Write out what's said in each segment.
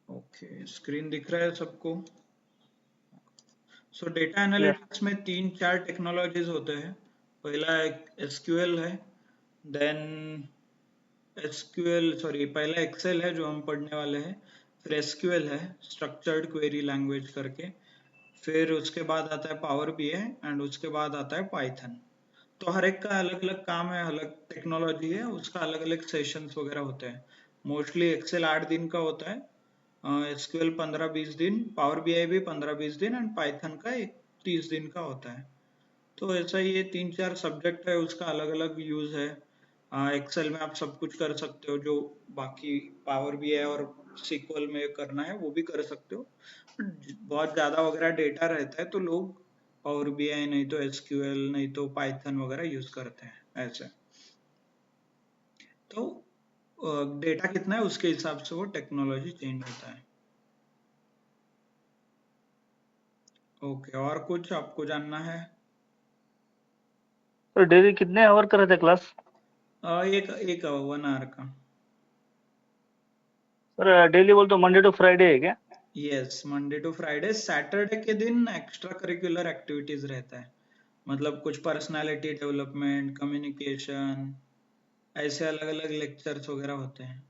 Okay, screen दिख रहा है सबको? सो डेटा Yes. एनालिटिक्स में 3-4 टेक्नोलॉजीज होते हैं। पहला एसक्यूएल है, देन पहला एक्सेल है जो हम पढ़ने वाले हैं, फिर एसक्यूएल है, स्ट्रक्चर्ड क्वेरी लैंग्वेज करके, फिर उसके बाद आता है पावर बीआई एंड उसके बाद आता है पाइथन। तो हर एक का अलग अलग काम है, अलग टेक्नोलॉजी है, उसका अलग अलग सेशंस वगैरह होते हैं। मोस्टली एक्सेल 8 दिन का होता है, एसक्यूएल 15-20 दिन, पावर बीआई भी 15-20 दिन एंड पाइथन का 30 दिन का होता है। तो ऐसा ही ये 3-4 सब्जेक्ट है, उसका अलग अलग यूज है। एक्सेल में आप सब कुछ कर सकते हो जो बाकी पावर बीआई और सीक्वल में करना है वो भी कर सकते हो। बहुत ज्यादा वगैरह डेटा रहता है तो लोग पावर बीआई नहीं तो एसक्यूएल नहीं तो पाइथन वगैरह यूज करते हैं ऐसे। तो डेटा कितना है उसके हिसाब से वो टेक्नोलॉजी चेंज होता है। ओके, और कुछ आपको जानना है? तो डेली कितने आवर का रहता है क्लास? एक एक 1 आवर का। सर डेली बोल तो मंडे टू फ्राइडे है क्या? Yes, Monday to Friday. Saturday के दिन एक्स्ट्रा करिकुलर एक्टिविटीज रहता है, मतलब कुछ पर्सनालिटी डेवलपमेंट, कम्युनिकेशन, ऐसे अलग अलग लेक्चर्स वगैरह होते हैं।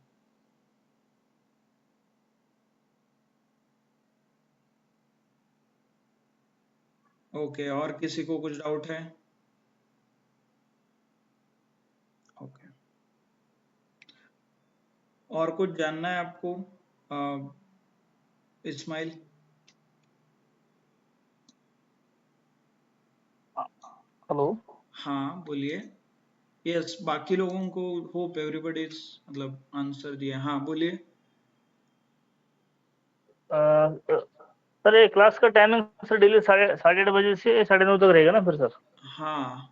ओके, और किसी को कुछ डाउट है? ओके, और कुछ जानना है आपको इस्माइल? हेलो। हाँ बोलिए। यस, बाकी लोगों को होप एवरीबॉडी मतलब आंसर दिया। हाँ बोलिए। सर ये क्लास का टाइमिंग सर डेली साढ़े साढ़े 8 बजे से 9:30 तक रहेगा ना फिर सर? हाँ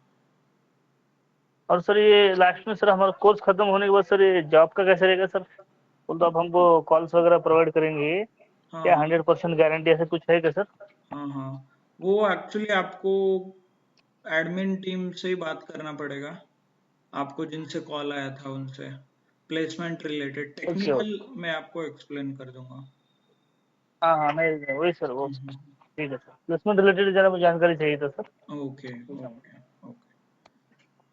और सर ये लास्ट में सर हमारा कोर्स खत्म होने के बाद सर ये जॉब का कैसे रहेगा सर? बोल तो आप हमको कॉल्स वगैरह प्रोवाइड करेंगे हाँ क्या? हाँ 100% गारंटी ऐसा कुछ है क्या सर? हाँ हाँ, वो एक्चुअली आपको एडमिन टीम से ही बात करना पड़ेगा, आपको जिनसे कॉल आया था उनसे। Placement related okay technical okay. मैं आपको एक्सप्लेन कर दूंगा। हाँ हाँ, नहीं वही सर वो हम्म, ठीक है सर। प्लेसमेंट रिलेटेड जरा मुझे जानकारी चाहिए था sir. Okay okay okay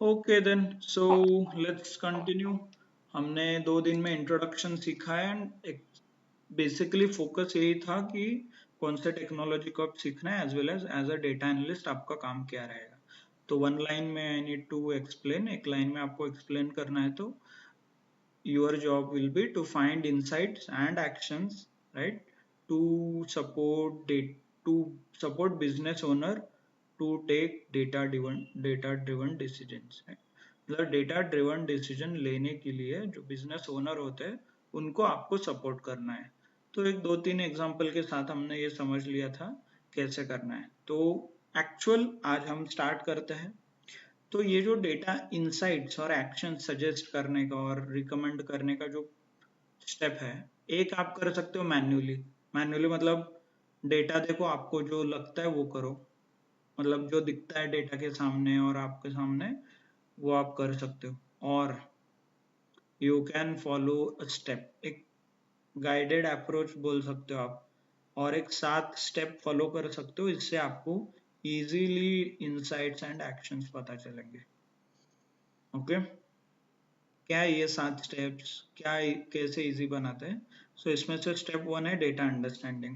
okay then, so let's continue. हमने 2 दिन में इंट्रोडक्शन सीखा है एंड बेसिकली फोकस यही था कि कौन से टेक्नोलॉजी को आप सीखना है, एज अ डेटा एनालिस्ट आपका काम क्या रहेगा। तो 1 लाइन में आई नीड टू एक्सप्लेन, एक लाइन में आपको एक्सप्लेन करना है। तो your job will be to find insights and actions, right, to support business owner to take data driven decisions, right? मतलब डेटा ड्रिवन डिसीजन लेने के लिए जो बिजनेस ओनर होते हैं उनको आपको सपोर्ट करना है। तो एक 2-3 एग्जांपल के साथ हमने ये समझ लिया था कैसे करना है। तो एक्चुअल आज हम स्टार्ट करते हैं। तो ये जो डेटा इंसाइट्स और एक्शन सजेस्ट करने का और रिकमेंड करने का जो स्टेप है, एक आप कर सकते हो मैन्युअली। मैन्युअली मतलब डेटा देखो, आपको जो लगता है वो करो, मतलब जो दिखता है डेटा के सामने और आपके सामने वो आप कर सकते हो। और you can follow a step, एक गाइडेड अप्रोच बोल सकते हो आप, और एक 7 स्टेप फॉलो कर सकते हो। इससे आपको इजीली इंसाइट्स एंड एक्शंस पता चलेंगे। ओके, क्या है ये 7 स्टेप्स, क्या कैसे इजी बनाते हैं? सो इसमें से स्टेप 1 है डेटा अंडरस्टैंडिंग,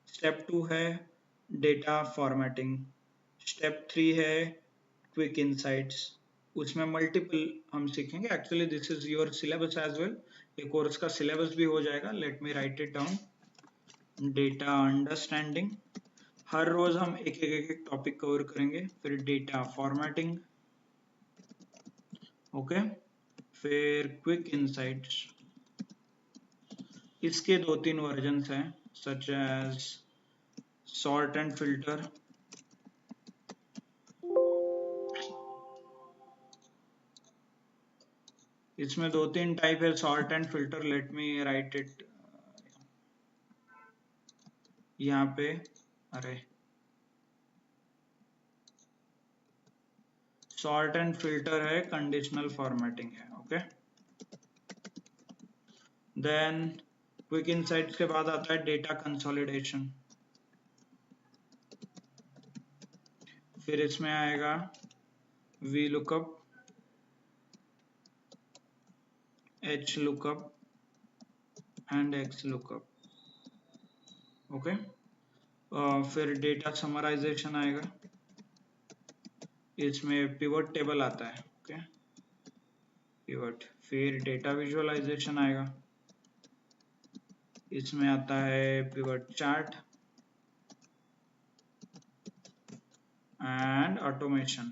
स्टेप 2 है डेटा फॉर्मेटिंग, स्टेप 3 है क्विक इंसाइट्स। उसमें मल्टीपल हम सीखेंगे, actually this is your syllabus as well, ये कोर्स का सिलेबस भी हो जाएगा। Let me write it down. Data understanding, हर रोज हम एक टॉपिक कवर करेंगे। फिर डेटा फॉर्मेटिंग, ओके, फिर क्विक इंसाइट्स, इसके 2-3 वर्जन्स हैं, such as sort and filter. इसमें 2-3 टाइप है sort and filter. Let me write it यहाँ पे। अरे, सॉर्ट एंड फिल्टर है, कंडीशनल फॉर्मेटिंग है, ओके। देन क्विक इनसाइट्स के बाद आता है डेटा कंसोलिडेशन, फिर इसमें आएगा V lookup, H lookup and x lookup. Okay, फिर डेटा समराइजेशन आएगा, इसमें पिवट टेबल आता है। ओके, पिवट, फिर डेटा विजुअलाइजेशन आएगा, इसमें आता है pivot chart and automation.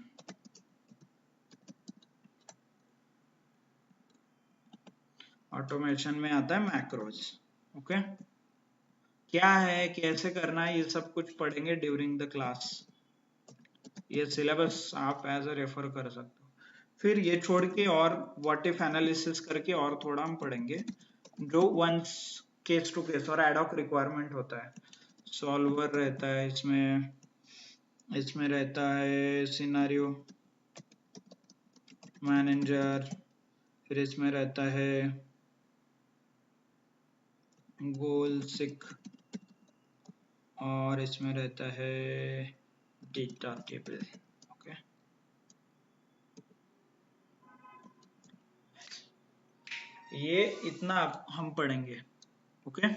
Automation में आता है मैक्रोज। ओके, क्या है, कैसे करना है, ये सब कुछ पढ़ेंगे ड्यूरिंग द क्लास। ये सिलेबस आप एज अ रेफर कर सकते हो। फिर ये छोड़ के और व्हाट इफ एनालिसिस करके और थोड़ा हम पढ़ेंगे, जो वंस केस टू केस और एडॉक रिक्वायरमेंट होता है। सॉल्वर रहता है इसमें, इसमें रहता है सिनारियो मैनेजर, फिर इसमें रहता है गोल सिक, और इसमें रहता है डेटा टेबल। ओके, ये इतना हम पढ़ेंगे। ओके,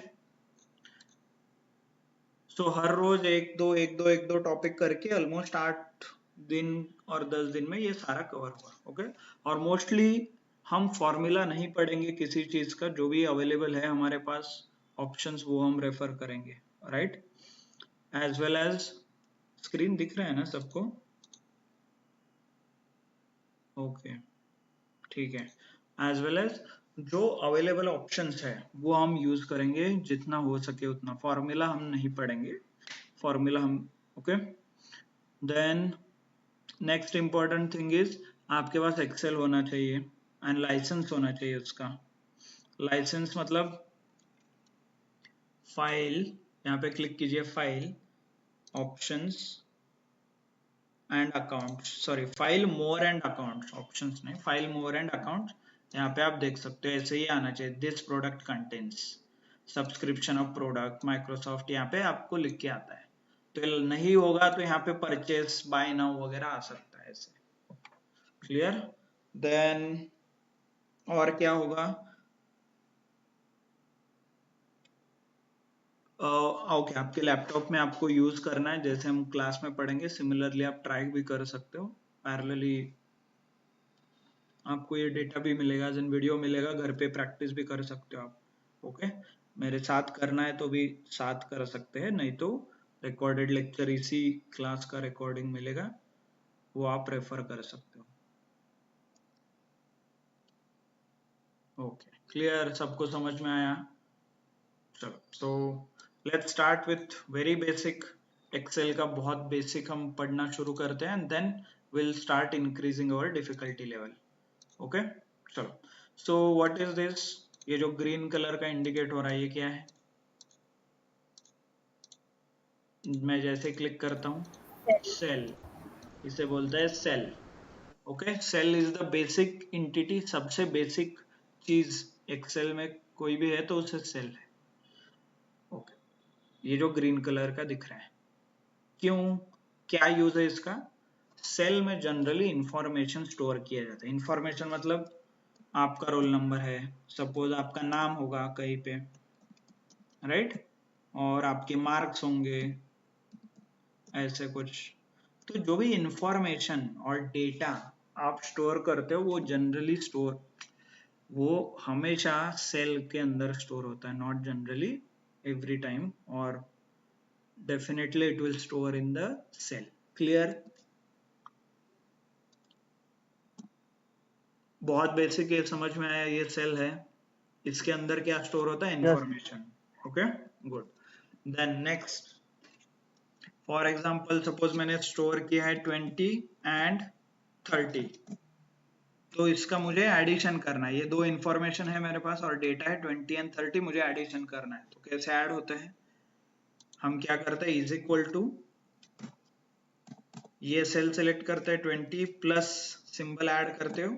सो हर रोज एक दो टॉपिक करके ऑलमोस्ट 8 दिन और 10 दिन में ये सारा कवर हुआ। ओके, और मोस्टली हम फॉर्मूला नहीं पढ़ेंगे किसी चीज का, जो भी अवेलेबल है हमारे पास ऑप्शंस वो हम रेफर करेंगे, right. As well as screen दिख रहा है ना सबको? ओके, ठीक है। एज वेल एज जो अवेलेबल ऑप्शंस है वो हम यूज करेंगे, जितना हो सके उतना। फॉर्मूला हम नहीं पढ़ेंगे, फॉर्मूला हम। Okay, then next important thing is आपके पास एक्सेल होना चाहिए एंड लाइसेंस होना चाहिए उसका। लाइसेंस मतलब फाइल, यहाँ पे क्लिक कीजिए, file, options and account, sorry file more and account, options नहीं, फाइल मोर एंड अकाउंट। यहाँ पे आप देख सकते हो ऐसे ही आना चाहिए, this product contains subscription of product Microsoft, यहाँ पे आपको लिख के आता है। तो नहीं होगा तो यहाँ पे परचेस बाय नाउ वगैरह आ सकता है ऐसे। क्लियर? देन और क्या होगा? ओके, आपके लैपटॉप में आपको यूज करना है, जैसे हम क्लास में पढ़ेंगे सिमिलरली आप ट्राई भी कर सकते हो। पैरेलली आपको ये डेटा भी मिलेगा, जिन वीडियो मिलेगा, घर पे प्रैक्टिस भी कर सकते हो आप। ओके, मेरे साथ करना है तो भी साथ कर सकते हैं, नहीं तो रिकॉर्डेड लेक्चर इसी क्लास का रिकॉर्डिंग मिलेगा, वो आप रेफर कर सकते हो। Okay, clear? सबको समझ में आया? चलो, so let's start with very basic. Excel का बहुत बेसिक हम पढ़ना शुरू करते हैं, and then will start increasing our difficulty level. Okay, चलो। So what is this? ये जो ग्रीन कलर का इंडिकेट हो रहा है, ये क्या है? मैं जैसे क्लिक करता हूँ, सेल, इसे बोलते हैं cell. Okay, cell is the basic entity, सबसे बेसिक चीज एक्सेल में कोई भी है तो उसे सेल है। ओके, ये जो ग्रीन कलर का दिख रहा है, क्यों, क्या यूज है इसका? सेल में जनरली इंफॉर्मेशन स्टोर किया जाता है। इंफॉर्मेशन मतलब आपका रोल नंबर है, सपोज आपका नाम होगा कहीं पे, राइट, और आपके मार्क्स होंगे, ऐसे कुछ। तो जो भी इंफॉर्मेशन और डेटा आप स्टोर करते हो, वो जनरली स्टोर, वो हमेशा सेल के अंदर स्टोर होता है, नॉट जनरली एवरी टाइम, और definitely it will store in the cell. Clear? बहुत बेसिक, ये समझ में आया, ये सेल है, इसके अंदर क्या स्टोर होता है? Yes. Information. Okay, good. Then next, for example suppose मैंने स्टोर किया है 20 एंड 30, तो इसका मुझे एडिशन करना है। ये दो इंफॉर्मेशन है मेरे पास और डेटा है 20 एंड 30, मुझे एडिशन करना है। तो कैसे ऐड होता है? हम क्या करते हैं, इज इक्वल टू, ये सेल सेलेक्ट करते हैं, 20 प्लस सिंबल ऐड करते हो,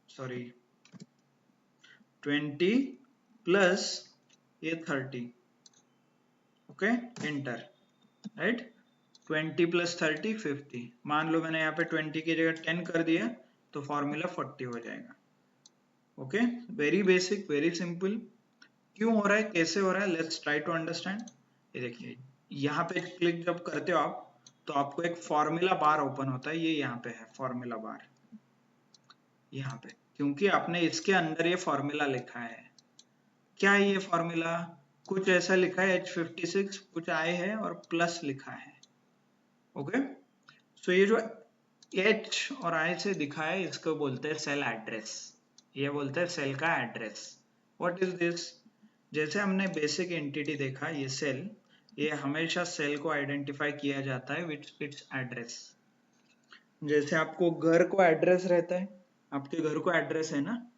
सॉरी 20 प्लस ये 30, ओके, एंटर, राइट। 20 + 30 50, मान लो मैंने यहाँ पे 20 की जगह 10 कर दिया तो फॉर्मूला 40 हो जाएगा। Okay, very basic, very simple. क्यों हो रहा है, कैसे हो रहा है, लेट्स ट्राई टू अंडरस्टैंड। ये देखिए, यहाँ पे क्लिक जब करते हो आप तो आपको एक फॉर्मूला बार ओपन होता है, ये यहाँ पे है फॉर्मूला बार, यहाँ पे, क्योंकि आपने इसके अंदर ये फॉर्मूला लिखा है। क्या है ये फॉर्मूला, कुछ ऐसा लिखा है H56, कुछ I है और प्लस लिखा है। ओके, सो ये जो H और I से दिखा है इसको बोलते हैं सेल एड्रेस, ये बोलते हैं सेल का एड्रेस। व्हाट इज दिस, जैसे हमने बेसिक एंटिटी देखा, ये सेल, ये हमेशा सेल को आइडेंटिफाई किया जाता है विथ इट्स एड्रेस। जैसे आपको घर को एड्रेस रहता है, आपके घर को एड्रेस है ना,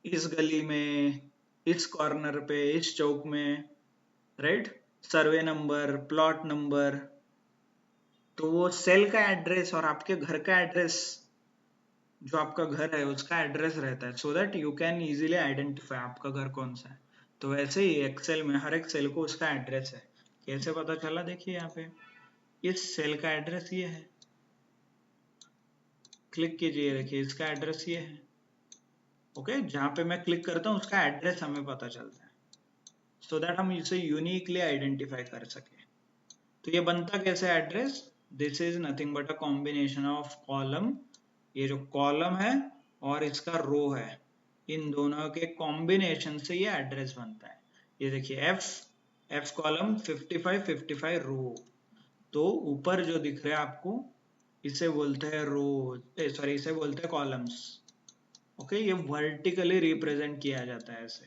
इस गली में, इस कॉर्नर पे, इस चौक में, right, survey number, plot number, तो वो सेल का एड्रेस और आपके घर का एड्रेस, जो आपका घर है उसका एड्रेस रहता है, so that you can easily identify आपका घर कौन सा है। तो वैसे ही एक्सेल में हर एक सेल को उसका एड्रेस है। कैसे पता चला, देखिए यहाँ पे इस सेल का एड्रेस ये है, क्लिक कीजिए, देखिए इसका एड्रेस ये है। ओके, जहाँ पे मैं क्लिक करता हूँ उसका एड्रेस हमें पता चलता है, सो दैट हम इसे यूनिकली आइडेंटिफाई कर सके। तो ये बनता कैसे address, this is nothing but a combination of column, ये जो कॉलम है और इसका रो है, इन दोनों के कॉम्बिनेशन से ये एड्रेस बनता है। ये देखिए एफ कॉलम 55 55 रो, तो ऊपर जो दिख रहा है आपको इसे बोलते हैं रो, सॉरी इसे बोलते हैं कॉलम्स। ओके, ये वर्टिकली रिप्रेजेंट किया जाता है ऐसे,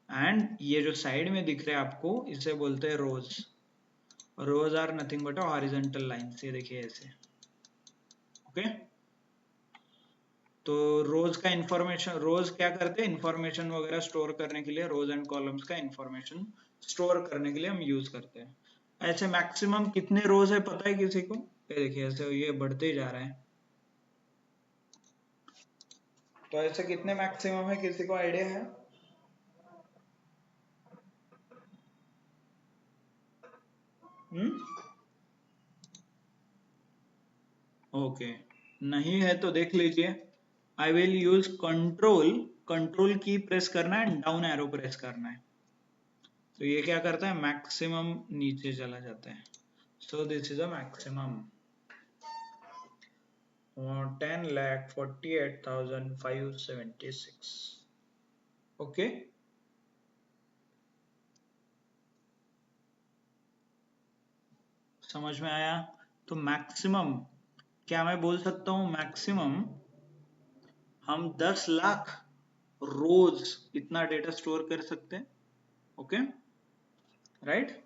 एंड ये जो साइड में दिख रहे हैं आपको इसे बोलते हैं rows. Rows are nothing but horizontal lines, ये देखिए ऐसे। ओके, तो रोज का इंफॉर्मेशन, रोज क्या करते हैं, इंफॉर्मेशन वगैरह स्टोर करने के लिए, रोज एंड कॉलम्स का इंफॉर्मेशन स्टोर करने के लिए हम यूज करते हैं। ऐसे मैक्सिमम कितने रोज है पता है किसी को, ये देखिए ऐसे ये बढ़ते ही जा रहा है, तो ऐसे कितने मैक्सिमम है, किसी को आइडिया है? ओके, नहीं है तो देख लीजिए। I will use control, control की प्रेस करना है, डाउन एरो प्रेस करना है, तो ये क्या करता है, मैक्सिमम नीचे चला जाता है। So this is a maximum 10,48,576। Okay, समझ में आया? तो मैक्सिमम, क्या मैं बोल सकता हूँ मैक्सिमम हम 10 लाख रोज इतना डेटा स्टोर कर सकते हैं। Okay, right,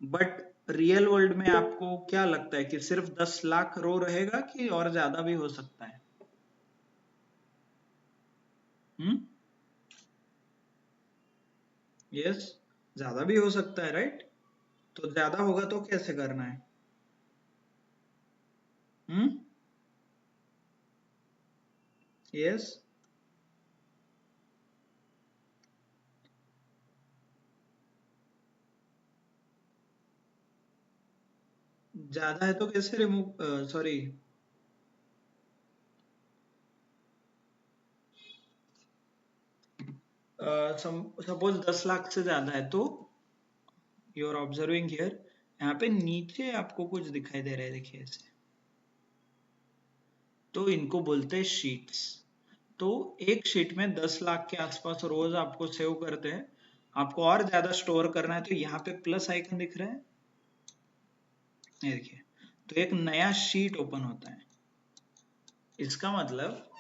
but real world में आपको क्या लगता है कि सिर्फ 10 लाख रो रहेगा कि और ज्यादा भी हो सकता है? हम्म, यस, ज्यादा भी हो सकता है, राइट। तो ज्यादा होगा तो कैसे करना है? हम्म, यस, ज्यादा है तो कैसे रिमूव, सॉरी, सपोज 10 लाख से ज्यादा है तो यू आर ऑब्जर्विंग हियर, यहाँ पे नीचे आपको कुछ दिखाई दे रहा है, देखिए ऐसे, तो इनको बोलते हैं शीट्स। तो एक शीट में 10 लाख के आसपास रोज आपको सेव करते हैं। आपको और ज्यादा स्टोर करना है तो यहाँ पे प्लस आइकन दिख रहा है, ये देखिए, तो एक नया शीट ओपन होता है। इसका मतलब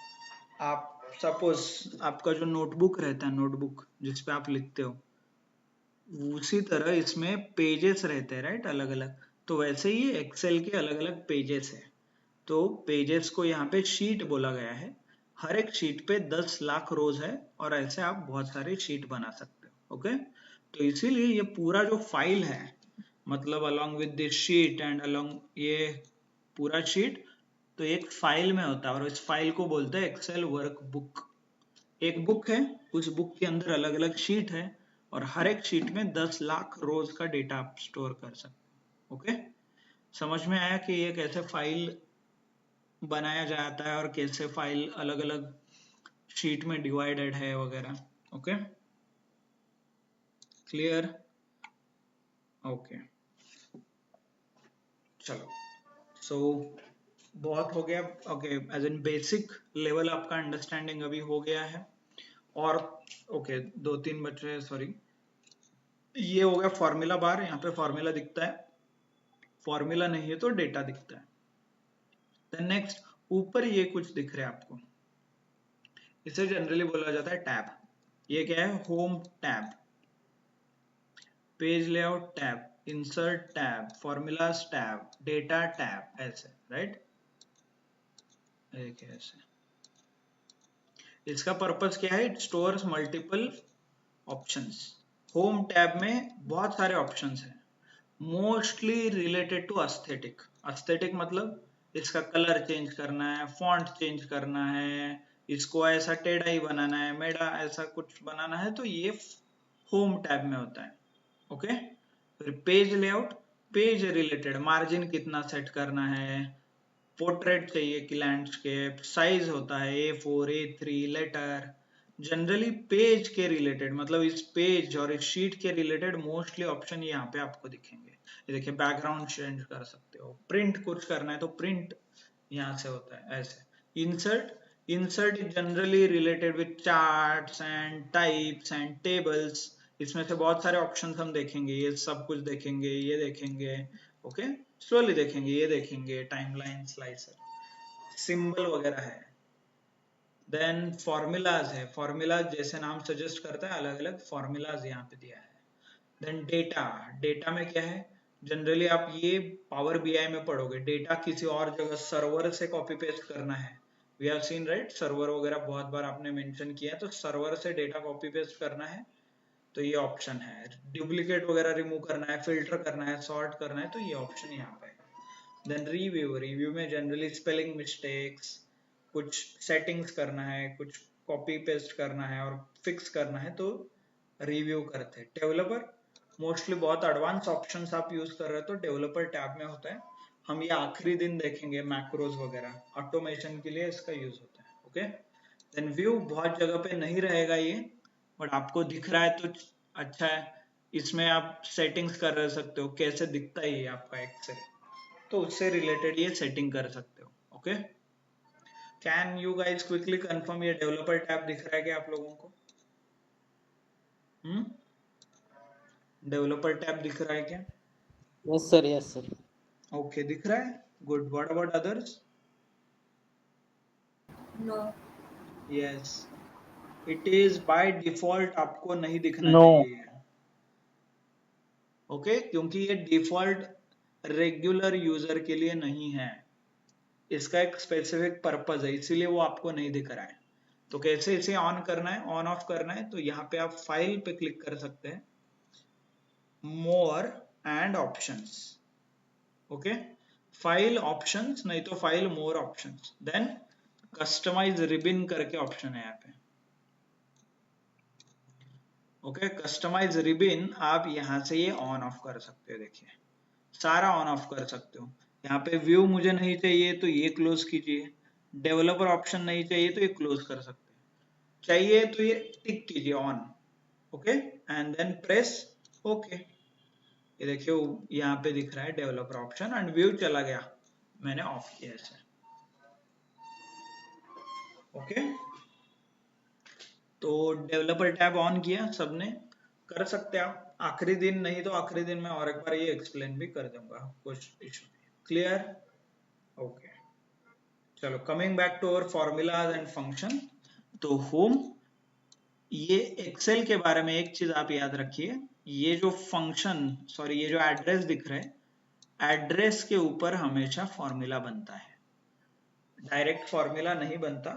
आप सपोज आपका जो नोटबुक रहता है, नोटबुक जिसपे आप लिखते हो, उसी तरह इसमें पेजेस रहते हैं, राइट, अलग अलग। तो वैसे ही एक्सेल के अलग अलग पेजेस है, तो पेजेस को यहाँ पे शीट बोला गया है। हर एक शीट पे 10 लाख रोज है और ऐसे आप बहुत सारे शीट बना सकते हो। ओके, तो इसीलिए ये पूरा जो फाइल है, मतलब along with this sheet and along ये पूरा शीट, तो एक फाइल में होता है और इस फाइल को बोलते हैं एक्सेल वर्कबुक। एक बुक है, उस बुक के अंदर अलग अलग शीट है और हर एक शीट में 10 लाख रोज का डेटा आप स्टोर कर सकते हो। ओके, समझ में आया कि ये कैसे फाइल बनाया जाता है और कैसे फाइल अलग अलग शीट में डिवाइडेड है वगैरह। Okay, clear? ओके, चलो, सो बहुत हो गया। Okay, as in basic level आपका अंडरस्टैंडिंग अभी हो गया है। और ओके, दो तीन बचे, सॉरी। ये हो गया फॉर्मूला बार, यहाँ पे फॉर्मूला दिखता है, फॉर्मूला नहीं है तो डेटा दिखता है। देन नेक्स्ट, ऊपर ये कुछ दिख रहा है आपको, इसे जनरली बोला जाता है टैब। ये क्या है? Home tab, page layout tab, insert tab, formulas tab, data tab, ऐसे, राइट? एक ऐसे। इसका पर्पस क्या है? It stores multiple options. Home tab में बहुत सारे ऑप्शंस हैं, mostly related to aesthetic. Aesthetic मतलब इसका कलर चेंज करना है, फॉन्ट चेंज करना है, इसको ऐसा टेढ़ा ही बनाना है, मेढ़ा ऐसा कुछ बनाना है, तो ये होम टैब में होता है। ओके, फिर page layout, page related, margin कितना सेट करना है, पोर्ट्रेट चाहिए कि लैंडस्केप, साइज होता है A4, A3, लेटर। जनरली पेज के रिलेटेड, मतलब इस पेज और इस शीट के रिलेटेड मोस्टली ऑप्शन यहाँ पे आपको दिखेंगे। ये देखिए, बैकग्राउंड चेंज कर सकते हो, प्रिंट कुछ करना है तो प्रिंट यहाँ से होता है, ऐसे। Insert, insert is generally related with charts and types and tables. इसमें से बहुत सारे ऑप्शंस हम देखेंगे, ये सब कुछ देखेंगे, ये देखेंगे। ओके, स्लोली देखेंगे, ये देखेंगे, टाइमलाइन, स्लाइसर, सिंबल वगैरह है। देन फॉर्मूलाज है, फॉर्मूलाज जैसे नाम सजेस्ट करता है, अलग अलग फॉर्मूलाज यहाँ पे दिया है। देन डेटा, डेटा में क्या है? जनरली आप ये पावर बीआई में पढ़ोगे, डेटा किसी और जगह सर्वर से कॉपी पेस्ट करना है। We have seen, right? Server वगैरह बहुत बार आपने मेंशन किया है, तो सर्वर से डेटा कॉपी पेस्ट करना है तो ये ऑप्शन है। डुप्लीकेट वगैरह रिमूव करना है, फिल्टर करना है, सॉर्ट करना है, तो ये ऑप्शन यहाँ पे है। देन रिव्यू, रिव्यू में जनरली स्पेलिंग मिस्टेक्स, कुछ सेटिंग्स करना है, कुछ कॉपी पेस्ट करना है और फिक्स करना है, तो रिव्यू करते हैं। डेवलपर, मोस्टली बहुत एडवांस ऑप्शंस आप यूज कर रहे हो तो डेवलपर टैब में होता है। हम ये आखिरी दिन देखेंगे, मैक्रोज वगैरह ऑटोमेशन के लिए इसका यूज होता है। ओके, देन व्यू, बहुत जगह पे नहीं रहेगा ये, बट आपको दिख रहा है तो अच्छा है। इसमें आप सेटिंग्स कर सकते हो, कैसे दिखता है ये आपका एक्सेल, तो उससे रिलेटेड ये सेटिंग कर सकते हो। Okay, can you guys quickly confirm ये डेवलपर टैब दिख रहा है क्या आप लोगों को? डेवलपर टैब दिख रहा है क्या? Yes sir, yes sir. Okay, दिख रहा है, good. What about others? No. Yes, it is by default आपको नहीं दिखना नो। चाहिए। ओके, क्योंकि ये डिफॉल्ट रेगुलर यूजर के लिए नहीं है, इसका एक स्पेसिफिक पर्पज है, इसीलिए वो आपको नहीं दिख रहा है। तो कैसे इसे ऑन करना है, ऑन ऑफ करना है? तो यहाँ पे आप फाइल पे क्लिक कर सकते हैं, more and options. Okay, file options, नहीं तो file more options, then customize ribbon करके ऑप्शन है यहाँ पे। ओके, कस्टमाइज रिबिन आप यहाँ से ये ऑन ऑफ कर सकते हो, देखिए सारा ऑन ऑफ कर सकते हो। यहाँ पे व्यू मुझे नहीं चाहिए तो ये क्लोज कीजिए, डेवलपर ऑप्शन नहीं चाहिए तो ये क्लोज कर सकते हैं, चाहिए तो ये टिक कीजिए on. Okay, and then press okay. ये देखिए यहाँ पे दिख रहा है डेवलपर ऑप्शन एंड व्यू चला गया, मैंने ऑफ किया इसे। ओके, तो डेवलपर टैब ऑन किया सबने, कर सकते हैं आप आखिरी दिन, नहीं तो आखिरी दिन में और एक बार ये एक्सप्लेन भी कर दूंगा, कुछ इशू नहीं। क्लियर? ओके, चलो, coming back to our formulas and function. तो होम, ये एक्सेल के बारे में एक चीज आप याद रखिए, ये जो फंक्शन, सॉरी, ये जो एड्रेस दिख रहा है, एड्रेस के ऊपर हमेशा फॉर्मूला बनता है, डायरेक्ट फॉर्मूला नहीं बनता।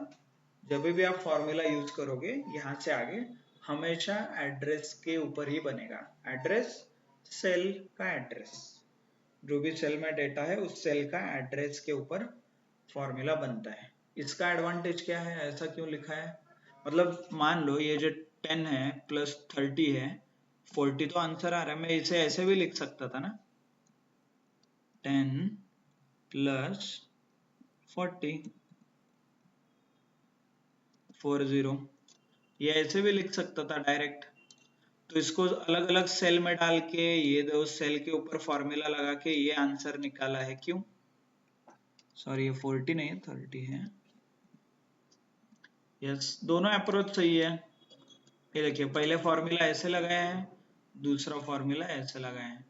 जब भी आप फॉर्मूला यूज करोगे यहाँ से आगे, हमेशा एड्रेस के ऊपर ही बनेगा। एड्रेस, सेल का एड्रेस, जो भी सेल में डेटा है उस सेल का एड्रेस के ऊपर फॉर्मूला बनता है। इसका एडवांटेज क्या है, ऐसा क्यों लिखा है? मतलब मान लो ये जो 10 है प्लस 30 है, 40 तो आंसर आ रहा है। मैं इसे ऐसे भी लिख सकता था ना, 10 प्लस 40, 40, ये ऐसे भी लिख सकता था डायरेक्ट। तो इसको अलग अलग सेल में डाल के ये दो सेल के ऊपर फॉर्मूला लगा के ये आंसर निकाला है। क्यों? सॉरी, ये 40 नहीं है, 30 है। यस, दोनों अप्रोच सही है। ये देखिए, पहले फॉर्मूला ऐसे लगाया है, दूसरा फॉर्मूला ऐसे लगाया है,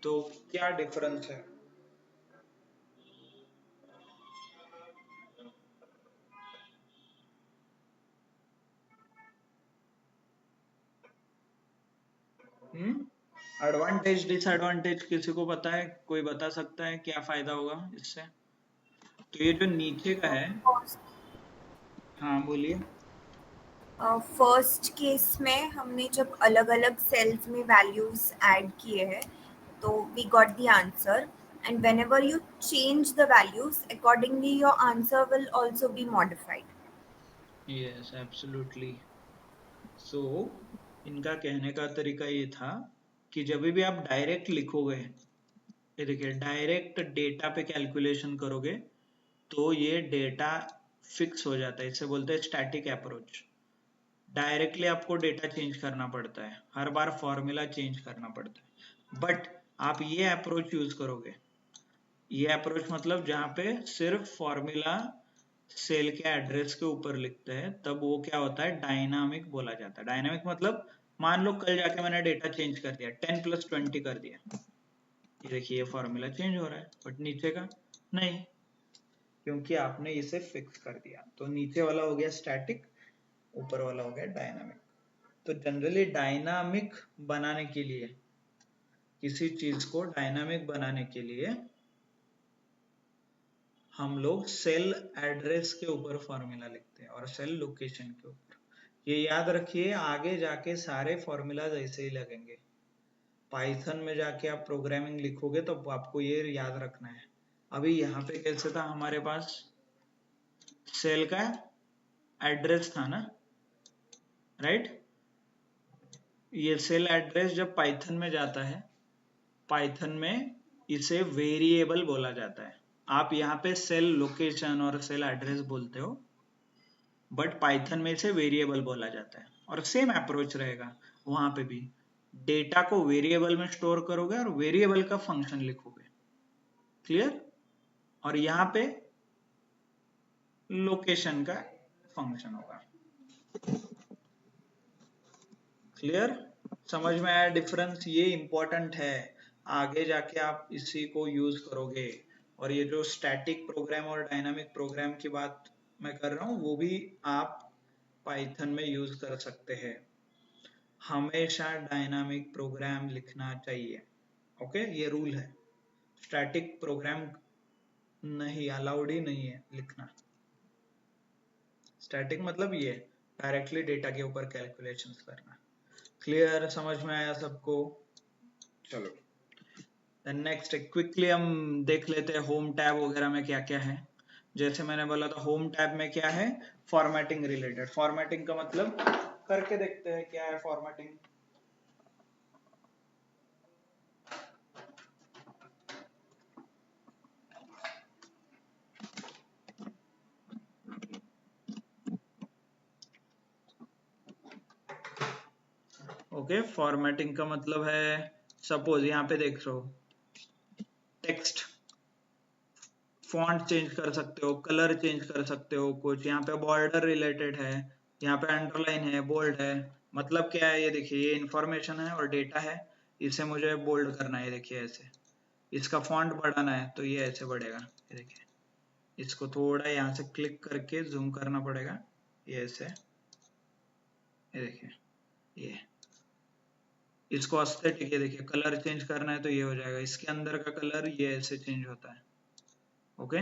तो क्या डिफरेंस है? एडवांटेज डिसएडवांटेज किसी को पता है? कोई बता सकता है क्या फायदा होगा इससे? तो ये जो नीचे का है, हाँ बोलिए। फर्स्ट केस में हमने जब अलग अलग सेल्स में वैल्यूज ऐड किए हैं तो we got the answer, and whenever you change the values accordingly your answer will also be modified. Yes, absolutely. So इनका कहने का तरीका ये था कि जब भी आप डायरेक्ट लिखोगे, ये देखिए डायरेक्ट डेटा पे कैलकुलेशन करोगे तो ये डेटा फिक्स हो जाता है। इसे बोलते हैं स्टैटिक अप्रोच। डायरेक्टली आपको डेटा चेंज करना पड़ता है, हर बार फॉर्मूला चेंज करना पड़ता है। बट आप ये अप्रोच यूज करोगे, ये अप्रोच मतलब जहाँ पे सिर्फ फॉर्मूला सेल के एड्रेस के ऊपर लिखते हैं, तब वो क्या होता है, डायनामिक बोला जाता है। डायनामिक मतलब मान लो कल जाके मैंने डेटा चेंज कर दिया, 10 प्लस 20 कर दिया, ये देखिए ये फॉर्मूला चेंज हो रहा है, बट नीचे का नहीं, क्योंकि आपने इसे फिक्स कर दिया। तो नीचे वाला हो गया स्टैटिक, ऊपर वाला हो गया डायनामिक। तो जनरली डायनामिक बनाने के लिए, किसी चीज को डायनामिक बनाने के लिए हम लोग सेल एड्रेस के ऊपर फॉर्मूला लिखते हैं और सेल लोकेशन के ऊपर। ये याद रखिए, आगे जाके सारे फॉर्मूलाज ऐसे ही लगेंगे। पाइथन में जाके आप प्रोग्रामिंग लिखोगे तो आपको ये याद रखना है। अभी यहाँ पे कैसे था, हमारे पास सेल का एड्रेस था ना, राइट? ये सेल एड्रेस जब पाइथन में जाता है, पाइथन में इसे वेरिएबल बोला जाता है। आप यहाँ पे सेल लोकेशन और सेल एड्रेस बोलते हो, बट पाइथन में इसे वेरिएबल बोला जाता है। और सेम अप्रोच रहेगा वहां पे भी, डेटा को वेरिएबल में स्टोर करोगे और वेरिएबल का फंक्शन लिखोगे। क्लियर? और यहाँ पे लोकेशन का फंक्शन होगा। क्लियर? समझ में आया डिफरेंस? ये इंपॉर्टेंट है, आगे जाके आप इसी को यूज करोगे। और ये जो स्टैटिक प्रोग्राम और डायनामिक प्रोग्राम की बात मैं कर रहा हूँ, वो भी आप पाइथन में यूज कर सकते हैं। हमेशा डायनामिक प्रोग्राम लिखना चाहिए, ओके? ये रूल है। स्टैटिक प्रोग्राम नहीं, अलाउड ही नहीं है लिखना। स्टैटिक मतलब ये डायरेक्टली डेटा के ऊपर कैलकुलेशंस करना। क्लियर? समझ में आया सबको? चलो नेक्स्ट क्विकली हम देख लेते हैं होम टैब वगैरह में क्या क्या है। जैसे मैंने बोला था, होम टैब में क्या है, फॉर्मेटिंग रिलेटेड। फॉर्मेटिंग का मतलब करके देखते हैं क्या है फॉर्मेटिंग। ओके, फॉर्मेटिंग का मतलब है, सपोज यहाँ पे देख रहे हो, टेक्स्ट फॉन्ट चेंज कर सकते हो, कलर चेंज कर सकते हो, कुछ यहाँ पे बॉर्डर रिलेटेड है, यहाँ पे अंडरलाइन है, बोल्ड है। मतलब क्या है, ये देखिए ये इंफॉर्मेशन है और डेटा है, इसे मुझे बोल्ड करना है, ये देखिए ऐसे। इसका फॉन्ट बढ़ाना है तो ये ऐसे बढ़ेगा, ये देखिए। इसको थोड़ा यहाँ से क्लिक करके जूम करना पड़ेगा, ये ऐसे, ये देखिए ये। इसको एस्थेटिक, ये देखिए कलर चेंज करना है तो ये हो जाएगा, इसके अंदर का कलर ये ऐसे चेंज होता है। ओके,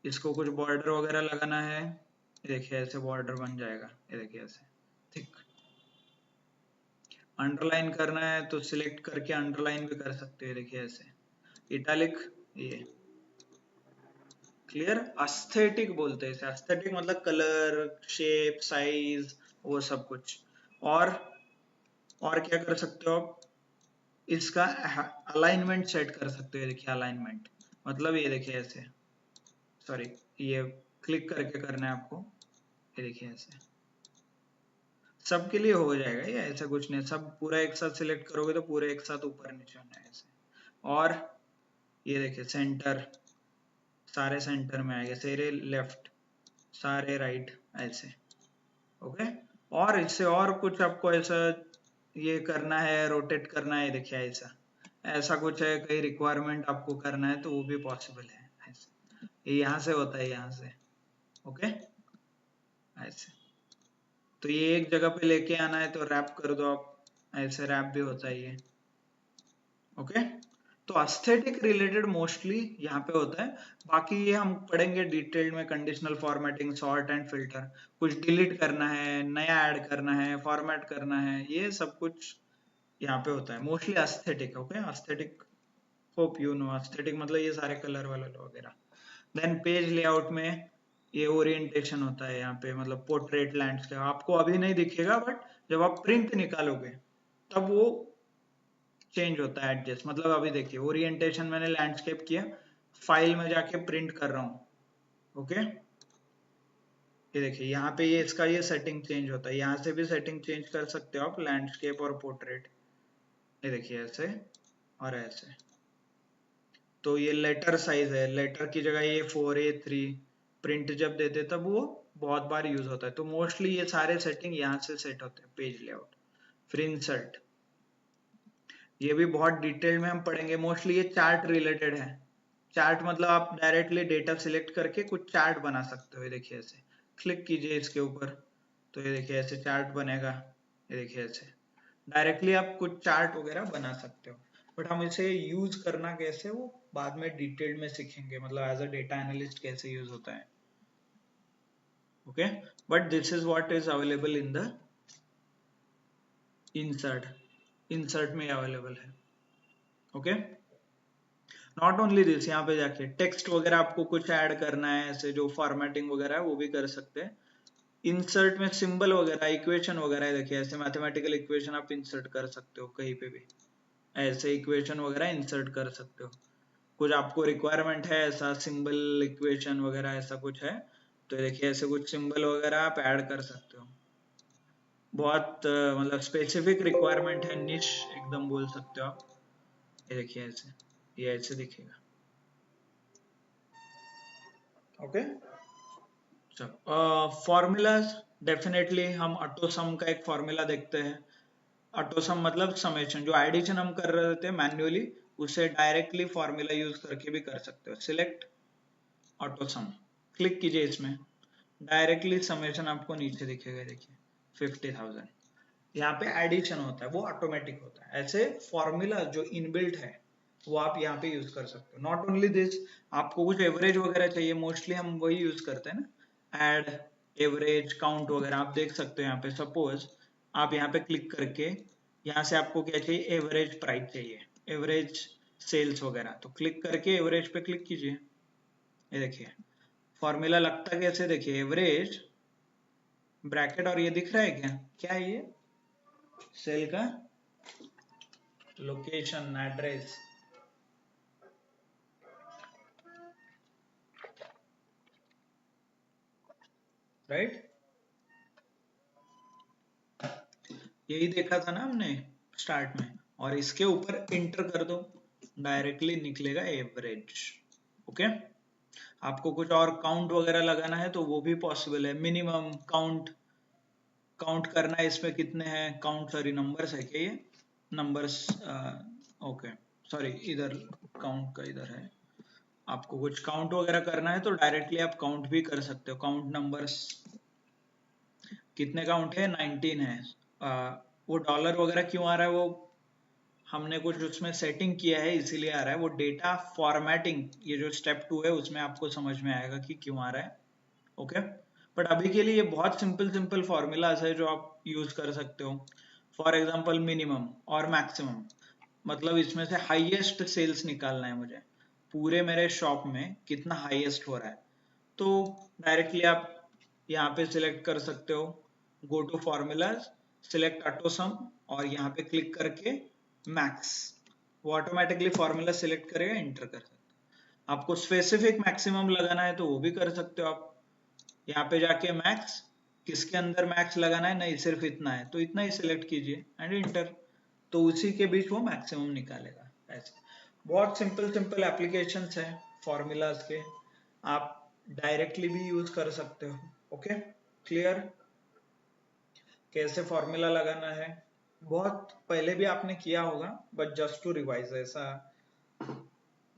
इसको कुछ बॉर्डर वगैरह लगाना है, ये देखिए ऐसे बॉर्डर बन जाएगा, ये देखिए ऐसे थिक। अंडरलाइन करना है तो सिलेक्ट करके अंडरलाइन भी कर सकते हैं, देखिए ऐसे। इटैलिक, ये क्लियर? एस्थेटिक बोलते हैं इसे। एस्थेटिक मतलब कलर, शेप, साइज, वो सब कुछ। और क्या कर सकते हो आप, इसका अलाइनमेंट सेट कर सकते हो। देखिए अलाइनमेंट मतलब ये देखिए ऐसे, सॉरी ये क्लिक करके करना है आपको। ये देखिए ऐसे सबके लिए हो जाएगा ये, ऐसा कुछ नहीं। सब पूरा एक साथ सिलेक्ट करोगे तो पूरे एक साथ ऊपर नीचे होना है ऐसे। और ये देखिए सेंटर, सारे सेंटर में आएंगे, सारे लेफ्ट, सारे राइट, ऐसे। ओके। और इससे और कुछ आपको ऐसा ये करना है, रोटेट करना है, देखिए ऐसा ऐसा कुछ है, कई रिक्वायरमेंट आपको करना है तो वो भी पॉसिबल है ऐसे। ये यहाँ से होता है, यहाँ से। ओके ऐसे। तो ये एक जगह पे लेके आना है तो रैप कर दो आप, ऐसे रैप भी होता है ये। ओके। तो एस्थेटिक रिलेटेड मोस्टली यहाँ पे होता है। बाकी ये हम पढ़ेंगे डिटेल में, conditional formatting, sort and filter, कुछ डिलीट करना है, नया ऐड करना है, फॉर्मेट करना है, ये सब कुछ यहाँ पे होता है mostly aesthetic. Okay aesthetic, hope you know aesthetic मतलब ये सारे कलर वाले वगैरह। देन पेज लेआउट में ये ओरिएंटेशन होता है यहाँ पे, मतलब पोर्ट्रेट, लैंडस्केप आपको अभी नहीं दिखेगा, बट जब आप प्रिंट निकालोगे तब वो चेंज होता है, एडजस्ट। मतलब अभी देखिए ओरिएंटेशन मैंने लैंडस्केप किया, फाइल में जाके प्रिंट कर रहा हूँ। ओके ये देखिए यहाँ पे ये इसका ये सेटिंग चेंज होता है, यहाँ से भी सेटिंग चेंज कर सकते हो आप, लैंडस्केप और पोर्ट्रेट। ये देखिए ऐसे और ऐसे। तो ये लेटर साइज है, लेटर की जगह ये 4A3 प्रिंट जब देते तब वो बहुत बार यूज होता है। तो मोस्टली ये सारे सेटिंग यहाँ से सेट होते हैं, पेज लेआउट। फिर इंसर्ट, ये भी बहुत डिटेल में हम पढ़ेंगे। मोस्टली ये चार्ट रिलेटेड है। चार्ट मतलब आप डायरेक्टली डेटा सिलेक्ट करके कुछ चार्ट बना सकते हो। ये देखिए ऐसे क्लिक कीजिए इसके ऊपर तो ये देखिए ऐसे चार्ट बनेगा। ये देखिए ऐसे डायरेक्टली आप कुछ चार्ट वगैरह बना सकते हो। बट हम इसे यूज करना कैसे वो बाद में डिटेल में सीखेंगे, मतलब एज अ डेटा एनालिस्ट कैसे यूज होता है। Okay but this is what is available in the insert. Insert में अवेलेबल है। ओके नॉट ओनली दिस, यहाँ पे जाके टेक्स्ट वगैरह आपको कुछ ऐड करना है, ऐसे जो फॉर्मेटिंग वगैरह है वो भी कर सकते हैं। इंसर्ट में सिंबल वगैरह, इक्वेशन वगैरह, देखिए ऐसे मैथमेटिकल इक्वेशन आप इंसर्ट कर सकते हो कहीं पे भी, ऐसे इक्वेशन वगैरह इंसर्ट कर सकते हो। कुछ आपको रिक्वायरमेंट है ऐसा सिंबल इक्वेशन वगैरह ऐसा कुछ है तो देखिए ऐसे कुछ सिंबल वगैरह आप ऐड कर सकते हो। बहुत मतलब स्पेसिफिक रिक्वायरमेंट है, निश एकदम बोल सकते हो आप। ये देखिए ऐसे, ये ऐसे दिखेगा। ओके फॉर्मूलाज, डेफिनेटली हम ऑटोसम का एक फॉर्मूला देखते हैं। ऑटोसम मतलब समेशन, जो एडिशन हम कर रहे थे मैन्युअली उसे डायरेक्टली फॉर्मूला यूज करके भी कर सकते हो। सिलेक्ट ऑटोसम, क्लिक कीजिए इसमें, डायरेक्टली समेशन आपको नीचे दिखेगा। देखिए 50,000, यहाँ पे एडिशन होता है वो ऑटोमेटिक होता है। ऐसे फॉर्मूला जो इनबिल्ट है वो आप यहाँ पे यूज कर सकते हो। नॉट ओनली दिस, आपको कुछ एवरेज वगैरह चाहिए, मोस्टली हम वही यूज करते हैं ना, एड एवरेज काउंट वगैरह आप देख सकते हो यहाँ पे। सपोज आप यहाँ पे क्लिक करके यहाँ से आपको क्या चाहिए, एवरेज प्राइस चाहिए, एवरेज सेल्स वगैरह, तो क्लिक करके एवरेज पे क्लिक कीजिए। ये देखिए फॉर्मूला लगता कैसे, देखिए एवरेज ब्रैकेट और ये दिख रहा है क्या, क्या है ये, सेल का लोकेशन एड्रेस, राइट। यही देखा था ना हमने स्टार्ट में, और इसके ऊपर इंटर कर दो, डायरेक्टली निकलेगा एवरेज। ओके आपको कुछ और काउंट वगैरह लगाना है तो वो भी पॉसिबल है। मिनिमम काउंट, काउंट करना है इसमें कितने हैं, काउंट सॉरी नंबर्स है क्या ये, नंबर्स, ओके सॉरी इधर काउंट का इधर है। आपको कुछ काउंट वगैरह करना है तो डायरेक्टली आप काउंट भी कर सकते हो। काउंट नंबर्स, कितने काउंट है, 19 है। वो डॉलर वगैरह क्यों आ रहा है, वो हमने कुछ उसमें सेटिंग किया है इसीलिए आ रहा है। वो डेटा फॉर्मेटिंग, ये जो स्टेप 2 है उसमें आपको समझ में आएगा कि क्यों आ रहा है। ओके बट अभी के लिए ये बहुत सिंपल सिंपल फॉर्मूलाज है जो आप यूज कर सकते हो। फॉर एग्जांपल मिनिमम और मैक्सिमम, मतलब इसमें से हाईएस्ट सेल्स निकालना है मुझे, पूरे मेरे शॉप में कितना हाईएस्ट हो रहा है। तो डायरेक्टली आप यहाँ पे सिलेक्ट कर सकते हो go to formulas, select auto sum और यहाँ पे क्लिक करके मैक्स, वो ऑटोमेटिकली फॉर्मूला सिलेक्ट करेगा, एंटर कर सकते हो। आपको स्पेसिफिक मैक्सिमम लगाना है तो वो भी कर सकते हो आप, यहाँ पे जाके मैक्स, किसके अंदर मैक्स लगाना है, नहीं सिर्फ इतना है तो इतना ही सिलेक्ट कीजिए एंड इंटर, तो उसी के बीच वो मैक्सिमम निकालेगा। ऐसे बहुत सिंपल सिंपल एप्लीकेशंस है फॉर्मूलाज के, आप डायरेक्टली भी यूज कर सकते हो। ओके क्लियर, कैसे फॉर्मूला लगाना है बहुत पहले भी आपने किया होगा, बट जस्ट टू रिवाइज, ऐसा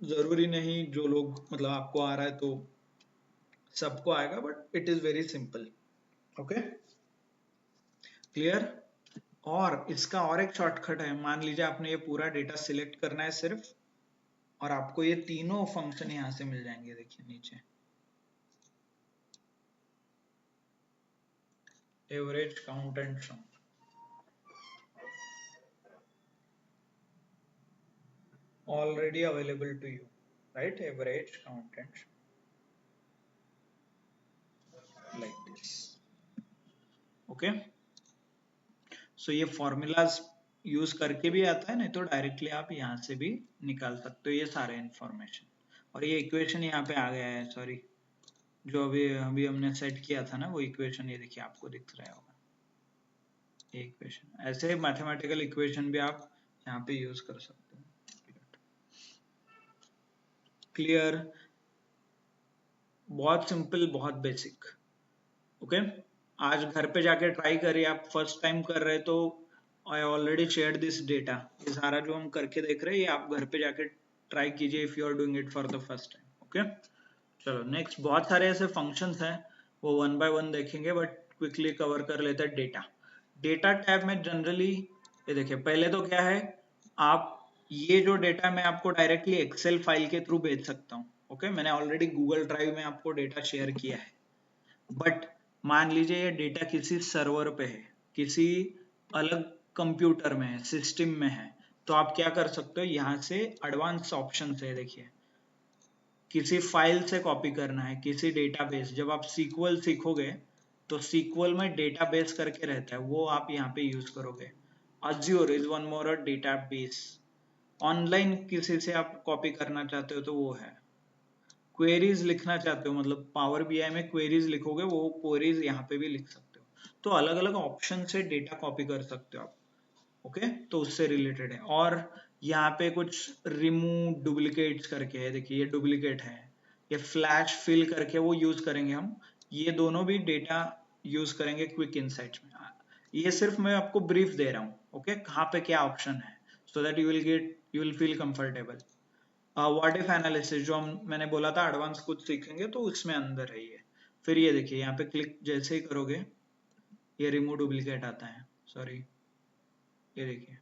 जरूरी नहीं जो लोग मतलब आपको आ रहा है तो सबको आएगा, but it is very simple. Okay clear, और इसका और एक शॉर्टकट है, मान लीजिए आपने ये पूरा डेटा सिलेक्ट करना है सिर्फ, और आपको ये तीनों फंक्शन यहां से मिल जाएंगे, देखिए नीचे average, count and sum, already available to you, right? Average, count and sum, like this. Okay, so ये formulas यूज करके भी आता है, नहीं तो डायरेक्टली आप यहाँ से भी निकाल सकते हो ये सारे इंफॉर्मेशन। और ये इक्वेशन यहाँ पे आ गया है, सॉरी जो अभी अभी हमने सेट किया था ना वो इक्वेशन, ये देखिए आपको दिख रहा होगा ये इक्वेशन। ऐसे मैथमेटिकल इक्वेशन भी आप यहाँ पे यूज कर सकते हो। क्लियर, बहुत सिंपल, बहुत बेसिक। ओके आज घर पे जाके ट्राई करिए, आप फर्स्ट टाइम कर रहे तो I already share this data, ये सारा जो हम करके देख रहे हैं ये आप घर पे जाके ट्राई कीजिए if you are doing it for the first time. Okay चलो नेक्स्ट, बहुत सारे ऐसे फंक्शंस हैं वो वन बाय वन देखेंगे, बट क्विकली कवर कर लेते हैं। डेटा, डेटा टैब में जनरली ये देखिए, पहले तो क्या है, आप ये जो डेटा मैं आपको डायरेक्टली एक्सेल फाइल के थ्रू भेज सकता हूँ। ओके मैंने ऑलरेडी गूगल ड्राइव में आपको डेटा शेयर किया है, बट मान लीजिए ये डेटा किसी सर्वर पे है, किसी अलग कंप्यूटर में है, सिस्टम में है, तो आप क्या कर सकते हो, यहाँ से एडवांस ऑप्शन है, देखिए किसी फाइल से कॉपी करना है, किसी डेटाबेस, जब आप सीक्वल सीखोगे तो सीक्वल में डेटाबेस करके रहता है, वो आप यहाँ पे यूज करोगे। Azure is one more database, online किसी से आप कॉपी करना चाहते हो तो वो है। क्वेरीज लिखना चाहते हो, मतलब पावर बीआई में क्वेरीज लिखोगे, वो क्वेरीज यहाँ पे भी लिख सकते हो। तो अलग अलग ऑप्शन से डेटा कॉपी कर सकते हो आप। ओके तो उससे रिलेटेड है। और यहाँ पे कुछ रिमूव डुप्लीकेट्स करके है, देखिए ये डुप्लीकेट है, ये फ्लैश फिल करके वो यूज करेंगे हम, ये दोनों भी डेटा यूज करेंगे क्विक इनसाइट्स में। ये सिर्फ मैं आपको ब्रीफ दे रहा हूँ, ओके कहाँ पे क्या ऑप्शन है, so that you will feel comfortable. What if analysis जो मैंने बोला था एडवांस कुछ सीखेंगे तो उसमें अंदर है ये। फिर ये देखिए यहाँ पे क्लिक जैसे ही करोगे ये रिमूव डुप्लीकेट आता है, सॉरी ये देखिए,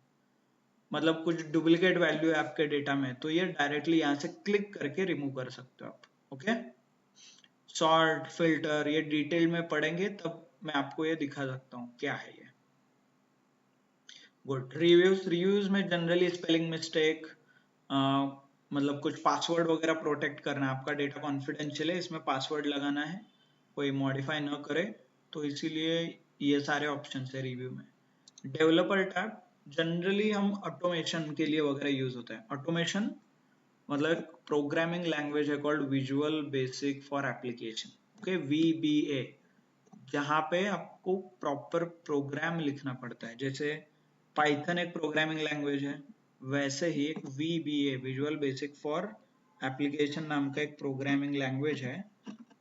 मतलब कुछ डुप्लीकेट वैल्यू है आपके डेटा में तो ये डायरेक्टली यहाँ से क्लिक करके रिमूव कर सकते हो आप। ओके सॉर्ट, फिल्टर, ये डिटेल में पढ़ेंगे तब मैं आपको ये दिखा सकता हूँ क्या है ये। गुड। रिव्यूज, रिव्यूज में जनरली स्पेलिंग मिस्टेक, मतलब कुछ पासवर्ड वगैरह प्रोटेक्ट करना है, आपका डेटा कॉन्फिडेंशियल है, इसमें पासवर्ड लगाना है, कोई मॉडिफाई न करे, तो इसीलिए ये सारे ऑप्शन है रिव्यू में। डेवलपर टैब जनरली हम ऑटोमेशन के लिए वगैरह यूज होता है। ऑटोमेशन मतलब प्रोग्रामिंग लैंग्वेज है called visual basic for application, okay VBA, जहाँ पे आपको प्रॉपर प्रोग्राम लिखना पड़ता है। जैसे पाइथन एक प्रोग्रामिंग लैंग्वेज है, वैसे ही एक VBA visual basic for application नाम का एक प्रोग्रामिंग लैंग्वेज है,